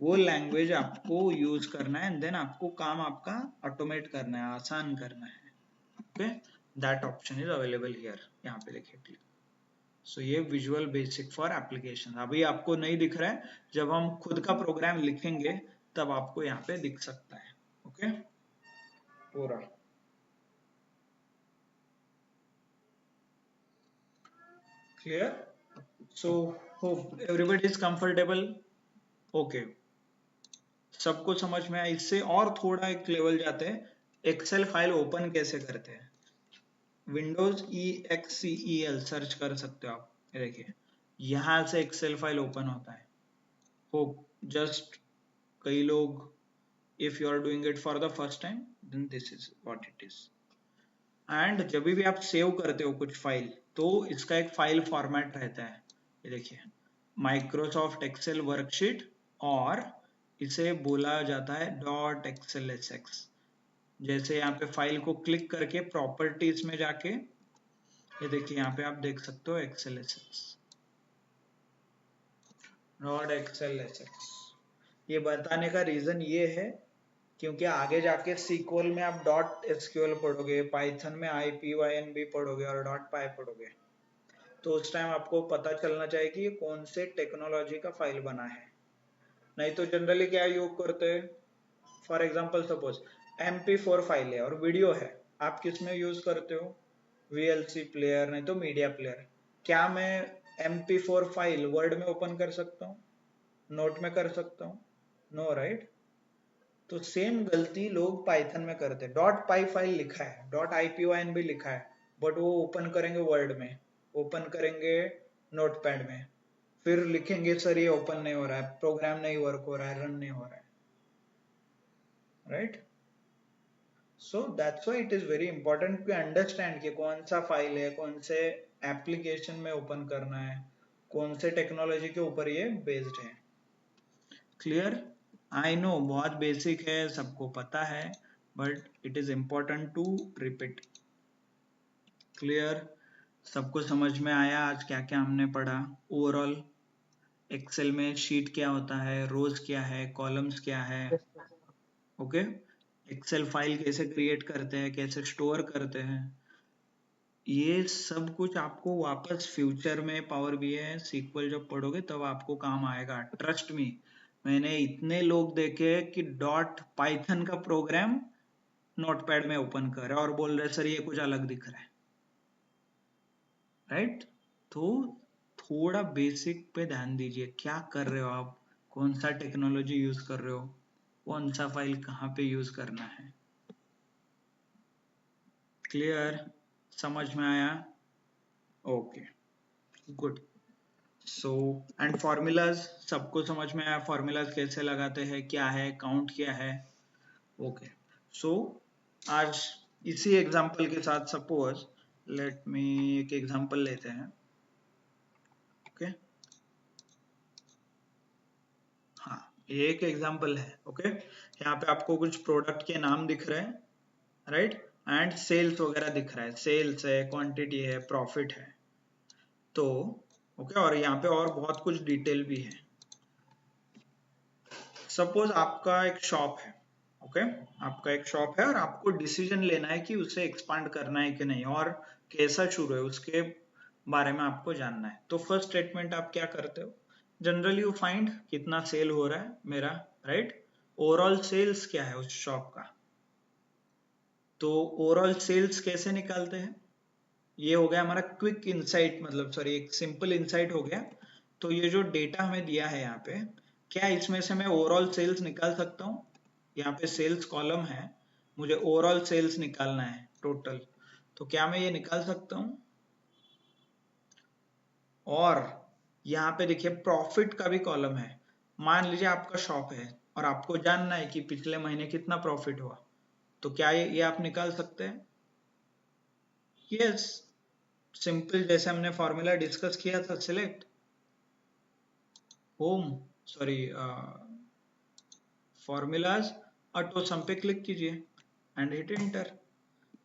वो लैंग्वेज आपको यूज करना है एंड देन आपको काम आपका ऑटोमेट करना है, आसान करना है। Okay that option is available here, यहाँ पे देखिए क्लिक। सो ये विजुअल बेसिक फॉर एप्लीकेशन अभी आपको नहीं दिख रहा है, जब हम खुद का प्रोग्राम लिखेंगे तब आपको यहाँ पे दिख सकता है। ओके पूरा clear, so hope everybody is comfortable. Okay सबको समझ में आया। इससे और थोड़ा एक लेवल जाते हैं, एक्सेल फाइल ओपन कैसे करते हैं। विंडोज EXCEL सर्च कर सकते हो आप, ये देखिए यहाँ से एक्सेल फाइल ओपन होता है। होप जस्ट कई लोग if you are doing it for the first time then this is what it is. And जब भी आप सेव करते हो कुछ फाइल तो इसका एक फाइल फॉर्मेट रहता है, ये देखिए माइक्रोसॉफ्ट एक्सेल वर्कशीट, और इसे बोला जाता है डॉट XLSX। जैसे यहाँ पे फाइल को क्लिक करके प्रॉपर्टीज में जाके ये देखिए यहाँ पे आप देख सकते हो XLSX डॉट XLSX। ये बताने का रीजन ये है क्योंकि आगे जाके सीक्वल में आप डॉट SQL पढ़ोगे, पाइथन में IPYNB पढ़ोगे और डॉट पाई पढ़ोगे, तो उस टाइम आपको पता चलना चाहिए कि ये कौन से टेक्नोलॉजी का फाइल बना है। नहीं तो जनरली क्या यूज करते हैं, for example suppose MP4 file है और वीडियो है, आप किस में यूज करते हो, VLC प्लेयर, नहीं तो मीडिया प्लेयर। क्या मैं MP4 फाइल वर्ड में ओपन कर सकता हूँ, नोट में कर सकता हूँ? No right. तो सेम गलती लोग पाइथन में करते हैं, डॉट पाई फाइल लिखा है, डॉट IPYN भी लिखा है, बट वो ओपन करेंगे वर्ड में, ओपन करेंगे नोटपैड में, फिर लिखेंगे सर ये ओपन नहीं हो रहा है, प्रोग्राम नहीं वर्क हो रहा है, रन नहीं हो रहा है, right. So that's why it is very important to understand कि कौन सा फाइल है, कौन से एप्लीकेशन में ओपन करना है, कौन से टेक्नोलॉजी के ऊपर ये बेस्ड है। क्लियर? आई नो बहुत बेसिक है, सबको पता है, but it is important to repeat. Clear? सबको समझ में आया आज क्या क्या हमने पढ़ा? ओवरऑल एक्सेल में शीट क्या होता है, रोज क्या है, कॉलम्स क्या है, ओके, एक्सेल फाइल कैसे क्रिएट करते हैं, कैसे स्टोर करते हैं, ये सब कुछ आपको वापस फ्यूचर में पावर BI SQL जब पढ़ोगे तब आपको काम आएगा। ट्रस्ट मी, मैंने इतने लोग देखे कि डॉट पाइथन का प्रोग्राम नोटपैड में ओपन कर रहे और बोल रहे सर ये कुछ अलग दिख रहा है, राइट। तो थोड़ा बेसिक पे ध्यान दीजिए, क्या कर रहे हो आप, कौन सा टेक्नोलॉजी यूज कर रहे हो, कौन सा फाइल कहाँ पे यूज करना है। क्लियर? समझ में आया? Okay good. So and formulas सबको समझ में आया, फॉर्मूलाज कैसे लगाते हैं, क्या है, काउंट क्या है, ओके। सो आज इसी एग्जांपल के साथ सपोज लेट मी एक एग्जांपल लेते हैं, ओके हाँ ये एक एग्जांपल है, ओके। यहाँ पे आपको कुछ प्रोडक्ट के नाम दिख रहे हैं, राइट, एंड सेल्स वगैरह दिख रहा है, सेल्स है, क्वांटिटी है, प्रॉफिट है, तो ओके और यहाँ पे और बहुत कुछ डिटेल भी है। सपोज आपका एक शॉप है, ओके आपका एक शॉप है और आपको डिसीजन लेना है कि उसे एक्सपांड करना है कि नहीं और कैसा शुरू है उसके बारे में आपको जानना है। तो फर्स्ट स्टेटमेंट आप क्या करते हो, जनरली यू फाइंड कितना सेल हो रहा है मेरा, राइट, ओवरऑल सेल्स क्या है उस शॉप का। तो ओवरऑल सेल्स कैसे निकालते हैं, ये हो गया हमारा क्विक इंसाइट, मतलब सॉरी एक सिंपल इंसाइट हो गया। तो ये जो डेटा हमें दिया है यहाँ पे, क्या इसमें से मैं ओवरऑल सेल्स निकाल सकता हूँ, यहाँ पे सेल्स कॉलम है, मुझे ओवरऑल सेल्स निकालना है टोटल, तो क्या मैं ये निकाल सकता हूँ। और यहाँ पे देखिए प्रॉफिट का भी कॉलम है, मान लीजिए आपका शॉप है और आपको जानना है कि पिछले महीने कितना प्रॉफिट हुआ, तो क्या ये आप निकाल सकते हैं? यस, सिंपल, जैसे हमने फॉर्मूला डिस्कस किया था, select home sorry formulas auto सम पे क्लिक कीजिए एंड हिट एंटर।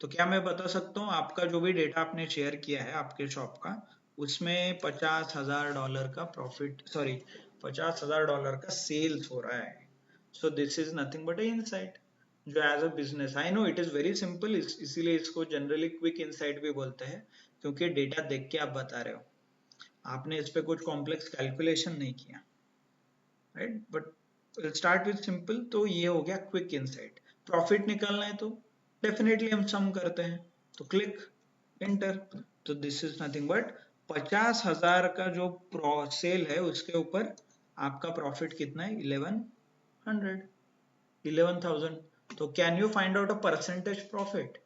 तो क्या मैं बता सकता हूँ आपका जो भी डेटा आपने शेयर किया है आपके शॉप का, उसमें $50,000 का प्रॉफिट, सॉरी $50,000 का सेल्स हो रहा है। So this is nothing but a insight जो as a business, I know it is very simple, इसीलिए इसको जनरली क्विक इनसाइट भी बोलते हैं क्योंकि डेटा देख के आप बता रहे हो, आपने इस पे कुछ कॉम्प्लेक्स कैलकुलेशन नहीं किया, right, but start with simple. तो ये हो गया क्विक इनसाइट। प्रॉफिट निकालना है तो डेफिनेटली हम सम करते हैं, तो क्लिक एंटर। तो दिस इज नथिंग बट 50,000 का जो सेल है उसके ऊपर आपका प्रॉफिट कितना है, 11,000। तो can you find out a percentage profit,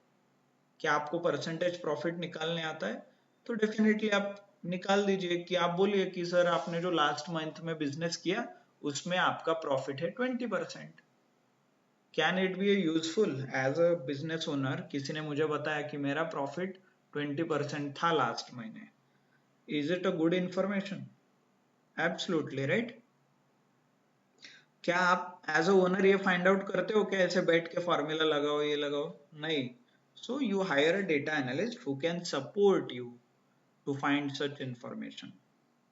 क्या आपको परसेंटेज प्रॉफिट निकालने आता है? तो डेफिनेटली आप निकाल दीजिए कि आप बोलिए कि सर आपने जो लास्ट मंथ में बिजनेस किया उसमें आपका प्रॉफिट है 20%। Can it be useful as a business owner? किसी ने मुझे बताया कि मेरा प्रॉफिट 20% था लास्ट महीने, is it a good information? Absolutely right. क्या आप एज अ ओनर ये फाइंड आउट करते हो कि ऐसे बैठ के फॉर्मूला लगाओ ये लगाओ? नहीं। So you hire a data analyst who can support you to find such information.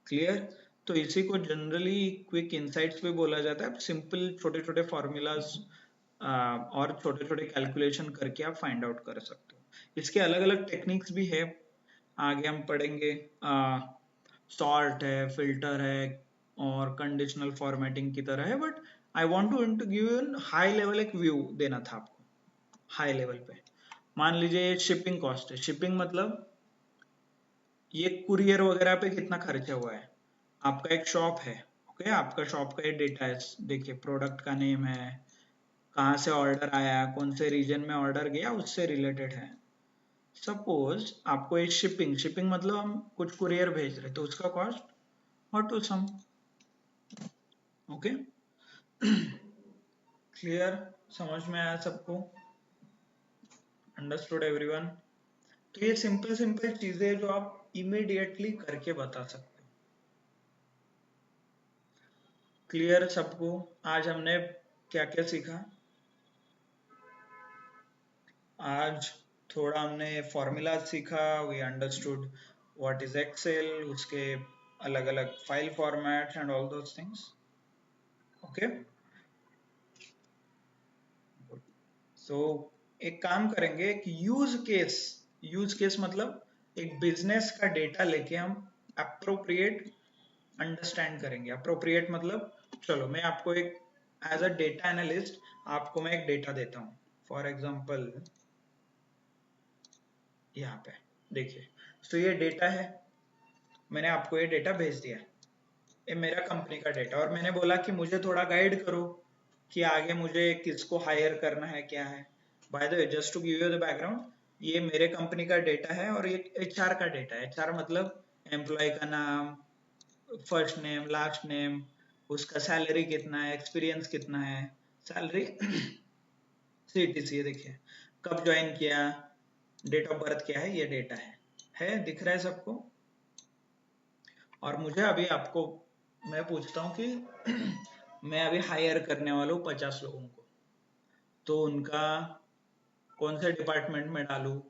Clear? तो इसी को जनरली क्विक इंसाइट्स भी बोला जाता है। सिंपल छोटे छोटे फॉर्मूलाज और छोटे छोटे कैलकुलेशन करके आप फाइंड आउट कर सकते हो। इसके अलग अलग टेक्निक्स भी है, आगे हम पढ़ेंगे। सॉर्ट है, फिल्टर है और कंडीशनल फॉर्मेटिंग की तरह है, but I want to give you high level एक व्यू देना था आपको, हाई लेवल पे। मान लीजिए शिपिंग कॉस्ट है। शिपिंग मतलब ये कुरियर वगैरह पे कितना खर्चा हुआ है। आपका एक शॉप है, ओके, आपका शॉप का ये डेटा है, देखिए प्रोडक्ट का नेम है, कहाँ से ऑर्डर आया, कौन से रीजन में ऑर्डर गया, उससे रिलेटेड है। सपोज आपको ये शिपिंग मतलब हम कुछ कुरियर भेज रहे तो उसका कॉस्ट और टू सम, ओके। क्लियर? समझ में आया सबको? Understood everyone? तो ये सिंपल सिंपल चीजें जो आप इमीडिएटली करके बता सकते हो। क्लियर सबको? आज हमने क्या क्या सीखा? आज थोड़ा हमने फॉर्मूला सीखा, we understood what is Excel, उसके अलग अलग file formats and all those things, okay. So एक काम करेंगे, एक यूज केस मतलब एक बिजनेस का डेटा लेके हम अप्रोप्रिएट अंडरस्टैंड करेंगे। अप्रोप्रिएट मतलब, चलो मैं आपको एक एज अ डेटा एनालिस्ट आपको मैं एक डेटा देता हूँ। फॉर एग्जांपल यहाँ पे देखिए, तो ये डेटा है, मैंने आपको ये डेटा भेज दिया, ये मेरा कंपनी का डेटा, और मैंने बोला कि मुझे थोड़ा गाइड करो कि आगे मुझे किसको हायर करना है, क्या है। By the way, just to give you the background, ये मेरे कंपनी का डेटा है और ये एचआर का डेटा है। एचआर मतलब एम्प्लॉय का नाम, फर्स्ट नेम, लास्ट नेम, उसका सैलरी कितना है, एक्सपीरियंस कितना है, सैलरी सीटीसी, ये देखिए कब ज्वाइन किया, डेट ऑफ बर्थ क्या है, ये डेटा है दिख रहा है सबको? और मुझे अभी आपको मैं पूछता हूँ कि मैं अभी हायर करने वाला हूँ 50 लोगों को, तो उनका कौन से डिपार्टमेंट में डालूं,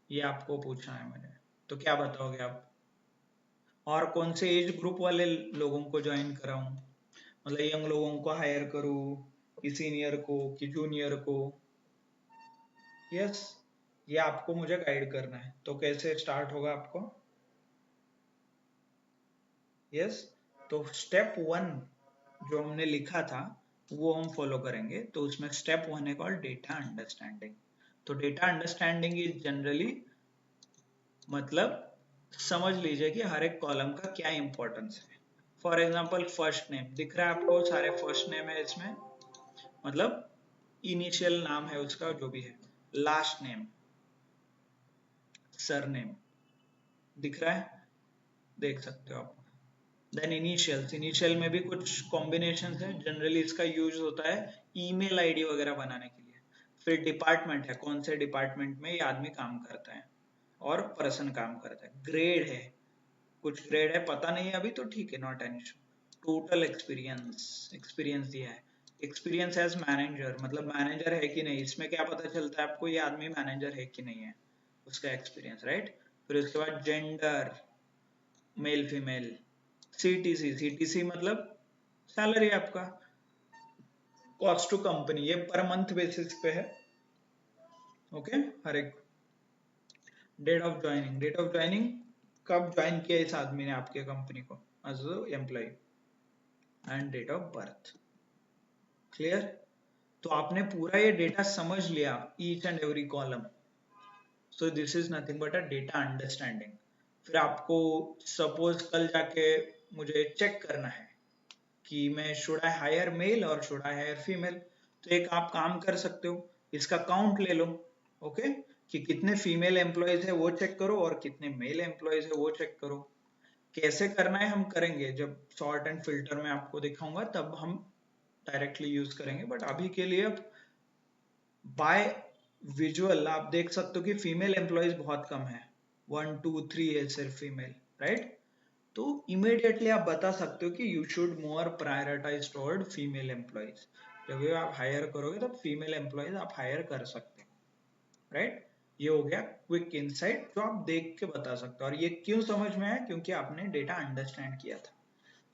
ये आपको पूछना है मैंने, तो क्या बताओगे आप? और कौन से एज ग्रुप वाले लोगों को ज्वाइन कराऊं, मतलब यंग लोगों को हायर करूं कि सीनियर को कि जूनियर को? यस, ये आपको मुझे गाइड करना है। तो कैसे स्टार्ट होगा आपको? यस, तो स्टेप 1 जो हमने लिखा था वो हम फॉलो करेंगे। तो उसमें स्टेप 1 है कॉल्ड डेटा अंडरस्टैंडिंग। तो डेटा अंडरस्टैंडिंग इज जनरली मतलब समझ लीजिए कि हर एक कॉलम का क्या इंपॉर्टेंस है। फॉर एग्जांपल फर्स्ट नेम दिख रहा है आपको, सारे फर्स्ट नेम है इसमें, मतलब इनिशियल नाम है उसका जो भी है। लास्ट नेम, सरनेम दिख रहा है, देख सकते हो आप। देन इनिशियल्स, इनिशियल में भी कुछ कॉम्बिनेशन है, जनरली इसका यूज होता है ईमेल आईडी वगैरह बनाने के लिए। फिर डिपार्टमेंट है, कौन से डिपार्टमेंट में ये आदमी काम करता है और पर्सन काम करता है। ग्रेड है, कुछ ग्रेड है पता नहीं है अभी, तो ठीक है, not an issue. Total experience, experience दिया है। एक्सपीरियंस एज मैनेजर मतलब मैनेजर है कि नहीं, इसमें क्या पता चलता है आपको ये आदमी मैनेजर है कि नहीं है, उसका एक्सपीरियंस, राइट। फिर उसके बाद gender, male female. CTC, CTC मतलब सैलरी आपका, कॉस्ट टू कंपनी, ये पर मंथ बेसिस पे है, ओके। हर एक date of joining, date of joining कब ज्वाइन किया इस आदमी ने आपके कंपनी को as employee, and date of birth. Clear? तो आपने पूरा ये डेटा समझ लिया, each and every column. So this is nothing but a data understanding. फिर आपको सपोज कल जाके मुझे चेक करना है कि मैं शुड आई हायर मेल और शुड आई हायर फीमेल, तो एक आप काम कर सकते हो, इसका काउंट ले लो, ओके, कि कितने फीमेल एम्प्लॉयज है वो चेक करो और कितने मेल एम्प्लॉयज है वो चेक करो। कैसे करना है हम करेंगे, जब सॉर्ट एंड फिल्टर में आपको दिखाऊंगा तब हम डायरेक्टली यूज करेंगे, बट अभी के लिए अब बाय विजुअल आप देख सकते हो कि फीमेल एम्प्लॉयज बहुत कम है, 1 2 3 है सिर्फ फीमेल, राइट। तो इमीडिएटली आप बता सकते हो कि you should more prioritize toward female employees. जब भी आप हायर करोगे तब फीमेल एम्प्लॉयज आप हायर कर सकते हो, राइट। ये हो गया क्विक इंसाइट जो आप देख के बता सकते हो। और ये क्यों समझ में आया, क्योंकि आपने डेटा अंडरस्टैंड किया था।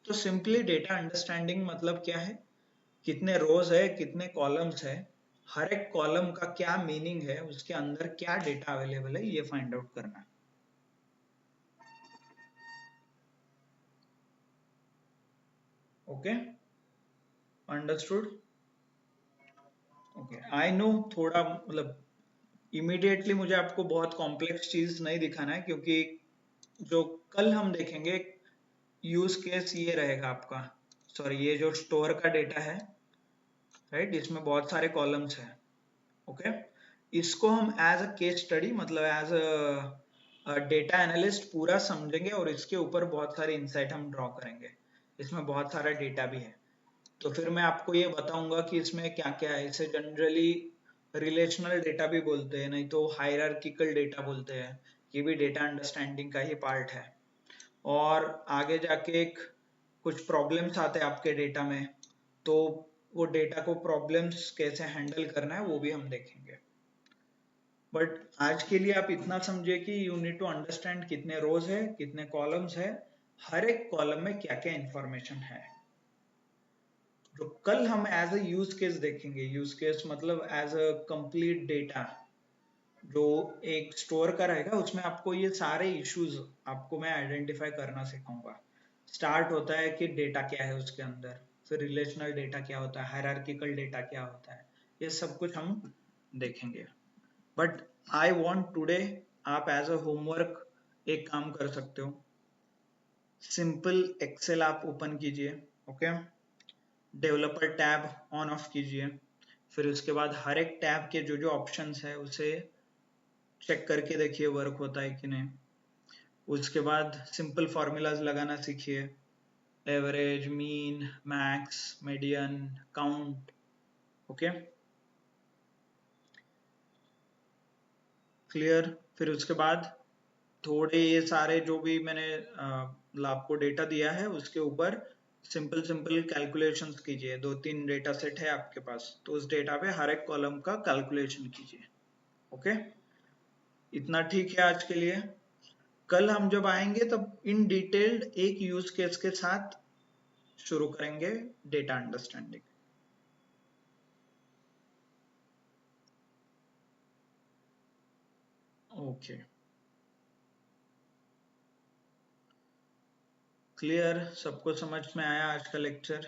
तो सिंपली डेटा अंडरस्टैंडिंग मतलब क्या है, कितने रोज है, कितने कॉलम्स है, हर एक कॉलम का क्या मीनिंग है, उसके अंदर क्या डेटा अवेलेबल है, ये फाइंड आउट करना है। Okay, understood. Okay, I know थोड़ा मतलब इमीडिएटली मुझे आपको बहुत कॉम्प्लेक्स चीज नहीं दिखाना है, क्योंकि जो कल हम देखेंगे यूज केस ये रहेगा आपका, सॉरी ये जो स्टोर का डेटा है, राइट, इसमें बहुत सारे कॉलम्स हैं। ओके, इसको हम एज अ केस स्टडी मतलब एज अ डेटा एनालिस्ट पूरा समझेंगे और इसके ऊपर बहुत सारे इंसाइट हम ड्रॉ करेंगे। इसमें बहुत सारा डेटा भी है, तो फिर मैं आपको ये बताऊंगा कि इसमें क्या क्या है। इसे जनरली रिलेशनल डेटा भी बोलते हैं, नहीं तो हायरार्किकल डेटा बोलते हैं। ये भी डेटा अंडरस्टैंडिंग का ही पार्ट है। और आगे जाके कुछ प्रॉब्लम्स आते हैं आपके डेटा में, तो वो डेटा को प्रॉब्लम्स कैसे हैंडल करना है वो भी हम देखेंगे। बट आज के लिए आप इतना समझिए कि यू नीड टू अंडरस्टैंड कितने रोज है, कितने कॉलम्स है, हर एक कॉलम में क्या क्या इंफॉर्मेशन है। जो कल हम एज अ यूज केस देखेंगे, यूज केस मतलब एज अ कंप्लीट डेटा जो एक स्टोर का रहेगा, उसमें आपको ये सारे इश्यूज आपको मैं आइडेंटिफाई करना सिखाऊंगा। स्टार्ट होता है कि डेटा क्या है उसके अंदर, फिर रिलेशनल डेटा क्या होता है, हायरार्किकल डेटा क्या होता है, ये सब कुछ हम देखेंगे। बट आई वॉन्ट टूडे आप एज अ होमवर्क एक काम कर सकते हो, सिंपल एक्सेल आप ओपन कीजिए। Okay, developer tab on off कीजिए, फिर उसके बाद हर एक टैब के जो जो ऑप्शंस है उसे चेक करके देखिए वर्क होता है कि नहीं। उसके बाद सिंपल फॉर्मूलाज लगाना सीखिए, average, mean, max, median, count. Okay, clear. फिर उसके बाद थोड़े ये सारे जो भी मैंने आपको डेटा दिया है उसके ऊपर सिंपल सिंपल कैलकुलेशंस कीजिए। 2 3 डेटा सेट है आपके पास, तो उस डेटा पे हर एक कॉलम का कैलकुलेशन कीजिए। ओके, इतना ठीक है आज के लिए। कल हम जब आएंगे तब इन डिटेल्ड एक यूज केस के साथ शुरू करेंगे डेटा अंडरस्टैंडिंग। ओके, क्लियर, सबको समझ में आया आज का लेक्चर?